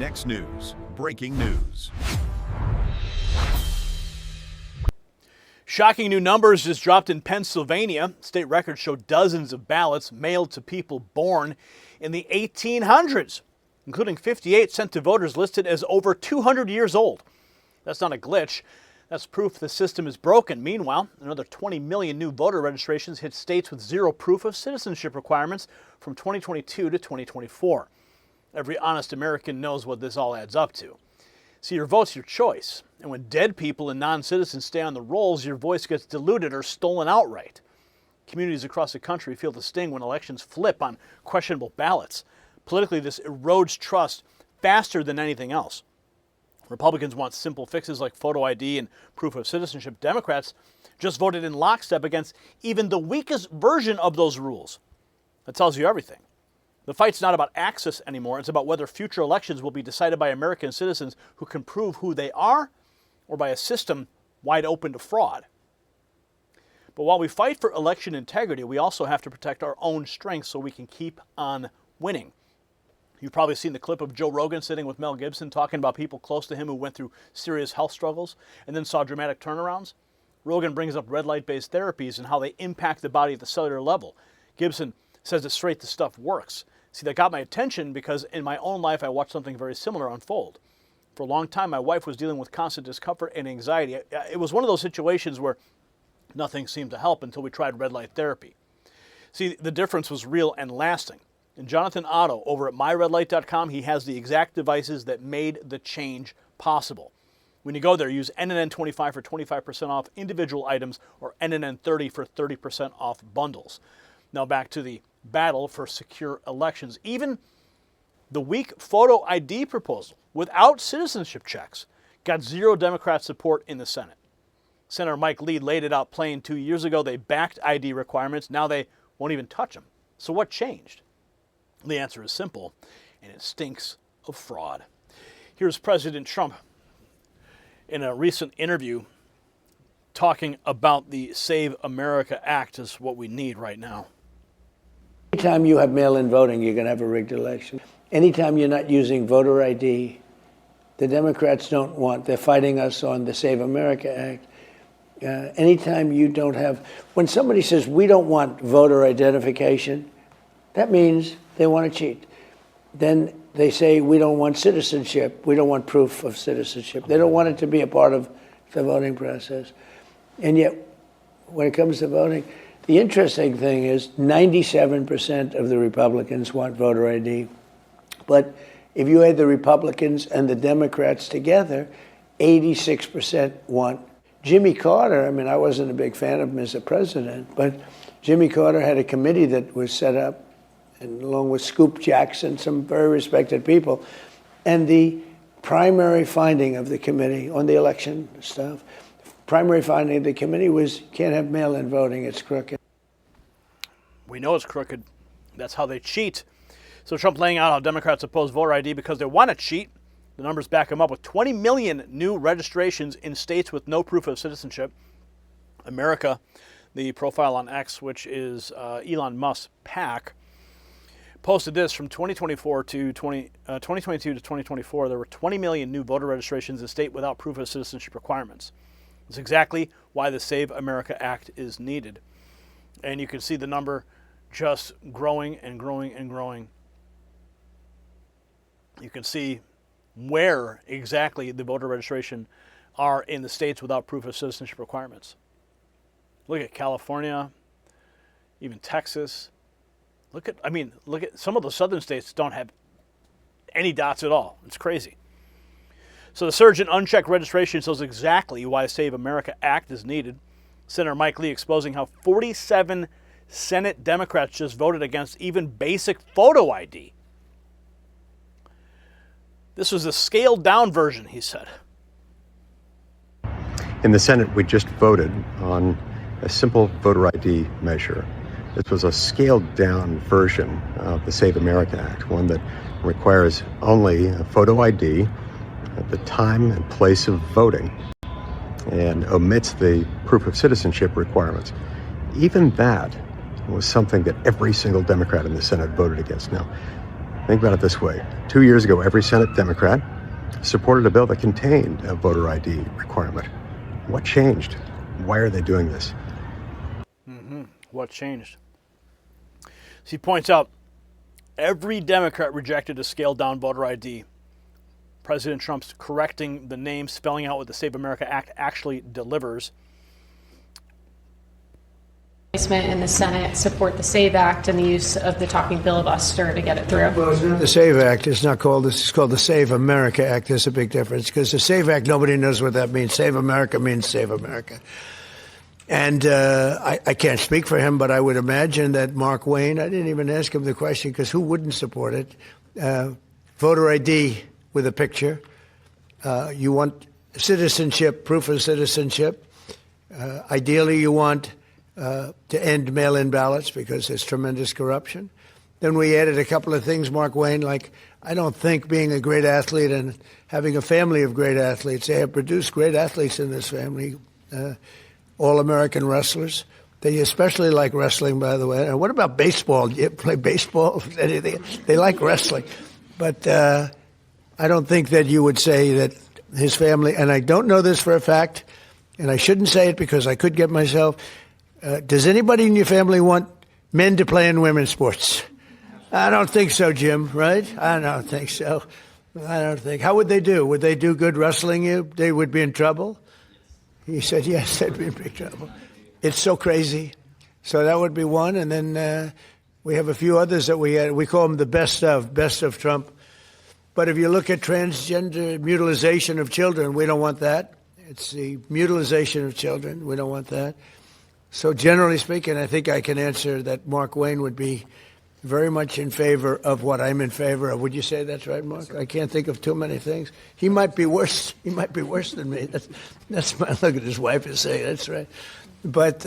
Next News, breaking news. Shocking new numbers just dropped in Pennsylvania. State records show dozens of ballots mailed to people born in the 1800s, including 58 sent to voters listed as over 200 years old. That's not a glitch. That's proof the system is broken. Meanwhile, another 20 million new voter registrations hit states with zero proof of citizenship requirements from 2022 to 2024. Every honest American knows what this all adds up to. See, your vote's your choice. And when dead people and non-citizens stay on the rolls, your voice gets diluted or stolen outright. Communities across the country feel the sting when elections flip on questionable ballots. Politically, this erodes trust faster than anything else. Republicans want simple fixes like photo ID and proof of citizenship. Democrats just voted in lockstep against even the weakest version of those rules. That tells you everything. The fight's not about access anymore. It's about whether future elections will be decided by American citizens who can prove who they are or by a system wide open to fraud. But while we fight for election integrity, we also have to protect our own strengths so we can keep on winning. You've probably seen the clip of Joe Rogan sitting with Mel Gibson talking about people close to him who went through serious health struggles and then saw dramatic turnarounds. Rogan brings up red light-based therapies and how they impact the body at the cellular level. Gibson says it's straight the stuff works. See, that got my attention because in my own life I watched something very similar unfold. For a long time, my wife was dealing with constant discomfort and anxiety. It was one of those situations where nothing seemed to help until we tried red light therapy. See, the difference was real and lasting. And Jonathan Otto over at myredlight.com, he has the exact devices that made the change possible. When you go there, use NNN25 for 25% off individual items or NNN30 for 30% off bundles. Now back to the battle for secure elections. Even the weak photo ID proposal without citizenship checks got zero Democrat support in the Senate. Senator Mike Lee laid it out plain 2 years ago. They backed ID requirements. Now they won't even touch them. So what changed? The answer is simple, and it stinks of fraud. Here's President Trump in a recent interview talking about the Save America Act as what we need right now. Anytime you have mail-in voting, you're going to have a rigged election. Anytime you're not using voter ID, the Democrats don't want, they're fighting us on the Save America Act. Anytime you don't have, when somebody says we don't want voter identification, that means they want to cheat. Then they say we don't want citizenship, we don't want proof of citizenship. They don't want it to be a part of the voting process. And yet, when it comes to voting, the interesting thing is 97% of the Republicans want voter ID. But if you add the Republicans and the Democrats together, 86% want. Jimmy Carter, I mean, I wasn't a big fan of him as a president, but Jimmy Carter had a committee that was set up, and along with Scoop Jackson, some very respected people. And the primary finding of the committee on the election stuff, primary finding of the committee was can't have mail-in voting, it's crooked. We know it's crooked. That's how they cheat. So Trump laying out how Democrats oppose voter ID because they want to cheat. The numbers back him up with 20 million new registrations in states with no proof of citizenship. America, the profile on X, which is Elon Musk's PAC, posted this from 2022 to 2024. There were 20 million new voter registrations in state without proof of citizenship requirements. That's exactly why the Save America Act is needed. And you can see the number just growing and growing and growing. You can see where exactly the voter registration are in the states without proof of citizenship requirements. Look at California, even Texas. Look at some of the southern states don't have any dots at all. It's crazy. So the surge in unchecked registration shows exactly why the Save America Act is needed. Senator Mike Lee exposing how 47 Senate Democrats just voted against even basic photo ID. This was a scaled-down version, he said. In the Senate, we just voted on a simple voter ID measure. This was a scaled-down version of the Save America Act, one that requires only a photo ID at the time and place of voting and omits the proof of citizenship requirements. Even that was something that every single Democrat in the Senate voted against. Now, Think about it this way. 2 years ago, every Senate Democrat supported a bill that contained a voter ID requirement. What changed? Why are they doing this? What changed? So he points out every Democrat rejected a scaled-down voter ID. President Trump's correcting the name, spelling out what the Save America Act actually delivers. In the Senate support the SAVE Act and the use of the talking filibuster to get it through. Well, it's not the SAVE Act. It's not called this. It's called the Save America Act. There's a big difference because the SAVE Act, nobody knows what that means. Save America means Save America. And I can't speak for him, but I would imagine that Mark Wayne, I didn't even ask him the question because who wouldn't support it? Voter ID with a picture. You want citizenship, proof of citizenship. Ideally, you want to end mail-in ballots because there's tremendous corruption. Then we added a couple of things, Mark Wayne, like I don't think being a great athlete and having a family of great athletes, they have produced great athletes in this family, all-American wrestlers. They especially like wrestling, by the way. And what about baseball? You play baseball? Anything? They like wrestling. But I don't think that you would say that his family, and I don't know this for a fact, and I shouldn't say it because I could get myself. Does anybody in your family want men to play in women's sports? I don't think so, Jim, right? I don't think so. I don't think. How would they do? Would they do good wrestling you? They would be in trouble? He said, yes, they'd be in big trouble. It's so crazy. So that would be one. And then we have a few others that we call them the best of Trump. But if you look at transgender mutilization of children, we don't want that. It's the mutilization of children. We don't want that. So generally speaking, I think I can answer that Mark Wayne would be very much in favor of what I'm in favor of. Would you say that's right, Mark? I can't think of too many things. He might be worse. He might be worse than me. That's my look at his wife is saying. That's right. But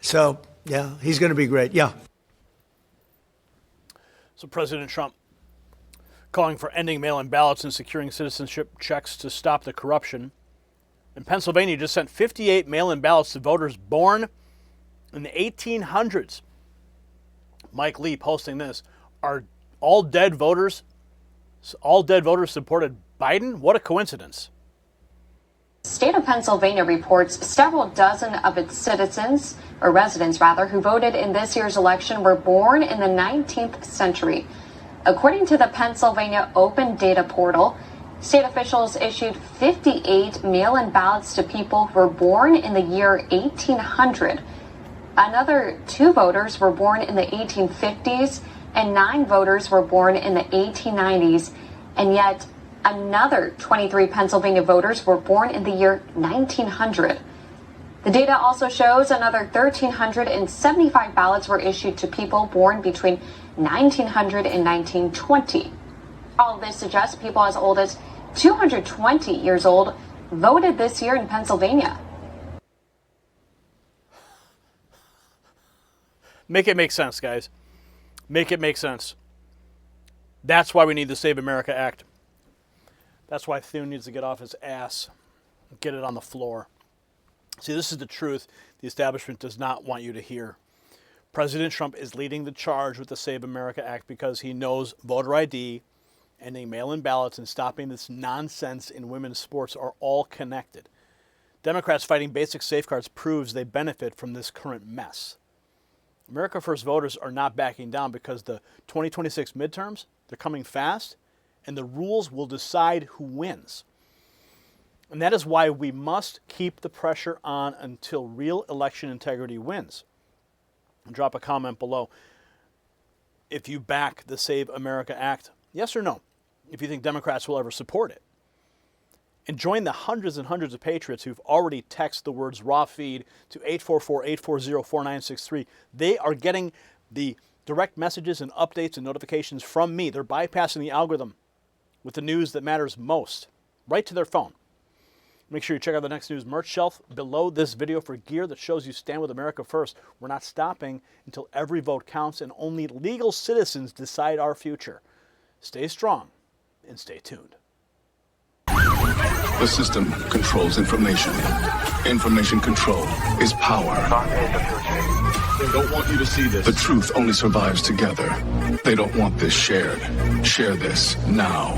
so, yeah, he's going to be great. Yeah. So President Trump calling for ending mail-in ballots and securing citizenship checks to stop the corruption. And Pennsylvania just sent 58 mail-in ballots to voters born in the 1800s. Mike Lee posting this. Are all dead voters supported Biden? What a coincidence. The state of Pennsylvania reports several dozen of its citizens, or residents rather, who voted in this year's election were born in the 19th century. According to the Pennsylvania Open Data Portal, state officials issued 58 mail-in ballots to people who were born in the year 1800. Another 2 voters were born in the 1850s, and 9 voters were born in the 1890s, and yet another 23 Pennsylvania voters were born in the year 1900. The data also shows another 1,375 ballots were issued to people born between 1900 and 1920. All of this suggests people as old as 220 years old voted this year in Pennsylvania. Make it make sense, guys. Make it make sense. That's why we need the Save America Act. That's why Thune needs to get off his ass and get it on the floor. See, this is the truth the establishment does not want you to hear. President Trump is leading the charge with the Save America Act because he knows voter ID, ending mail-in ballots, and stopping this nonsense in women's sports are all connected. Democrats fighting basic safeguards proves they benefit from this current mess. America First voters are not backing down because the 2026 midterms, they're coming fast, and the rules will decide who wins. And that is why we must keep the pressure on until real election integrity wins. And drop a comment below if you back the Save America Act, yes or no, if you think Democrats will ever support it. And join the hundreds and hundreds of patriots who've already texted the words raw feed to 844-840-4963. They are getting the direct messages and updates and notifications from me. They're bypassing the algorithm with the news that matters most right to their phone. Make sure you check out the Next News merch shelf below this video for gear that shows you stand with America first. We're not stopping until every vote counts and only legal citizens decide our future. Stay strong and stay tuned. The system controls information. Information control is power. They don't want you to see this. The truth only survives together. They don't want this shared. Share this now.